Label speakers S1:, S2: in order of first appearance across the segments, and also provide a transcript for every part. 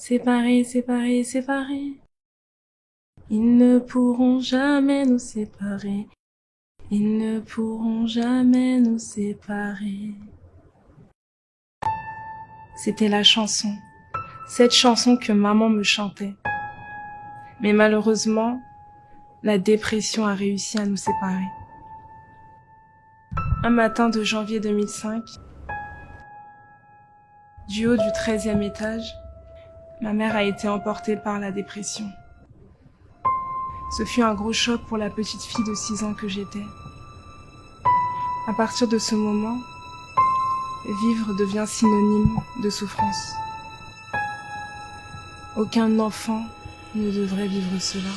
S1: Séparés, séparés, séparés. Ils ne pourront jamais nous séparer. Ils ne pourront jamais nous séparer. C'était la chanson. Cette chanson que maman me chantait. Mais malheureusement, la dépression a réussi à nous séparer. Un matin de janvier 2005, du haut du 13e étage, ma mère a été emportée par la dépression. Ce fut un gros choc pour la petite fille de 6 ans que j'étais. À partir de ce moment, vivre devient synonyme de souffrance. Aucun enfant ne devrait vivre cela.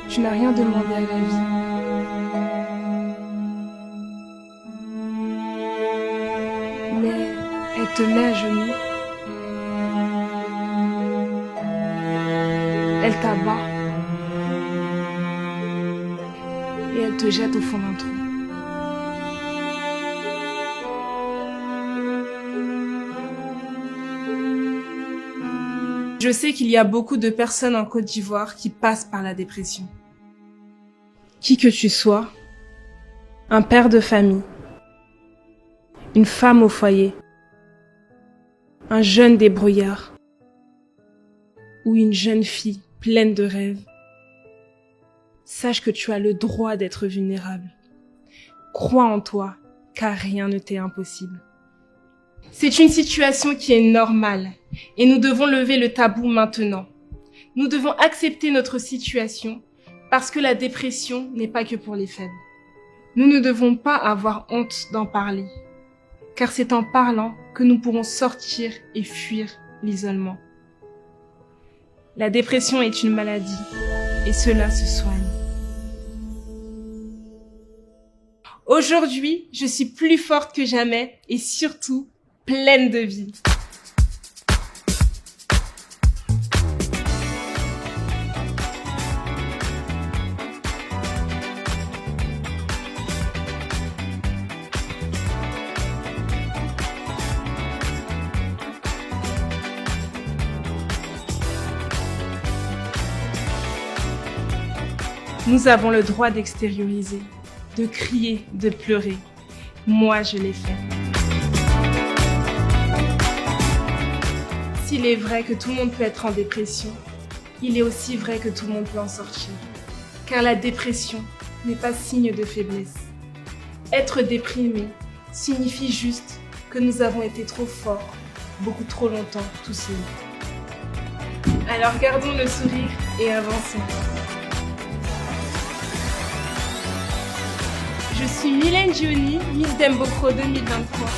S1: Tu n'as rien demandé à la vie. Mais elle te met à genoux. Elle t'abat. Et elle te jette au fond d'un trou. Je sais qu'il y a beaucoup de personnes en Côte d'Ivoire qui passent par la dépression. Qui que tu sois, un père de famille, une femme au foyer, un jeune débrouillard ou une jeune fille pleine de rêves, sache que tu as le droit d'être vulnérable. Crois en toi, car rien ne t'est impossible. C'est une situation qui est normale et nous devons lever le tabou maintenant. Nous devons accepter notre situation parce que la dépression n'est pas que pour les faibles. Nous ne devons pas avoir honte d'en parler, car c'est en parlant que nous pourrons sortir et fuir l'isolement. La dépression est une maladie et cela se soigne. Aujourd'hui, je suis plus forte que jamais et surtout pleine de vie. Nous avons le droit d'extérioriser, de crier, de pleurer. Moi, je l'ai fait. S'il est vrai que tout le monde peut être en dépression, il est aussi vrai que tout le monde peut en sortir. Car la dépression n'est pas signe de faiblesse. Être déprimé signifie juste que nous avons été trop forts, beaucoup trop longtemps, tout seuls. Alors gardons le sourire et avançons. Je suis Mylène Gioni, Miss Dembocro 2023.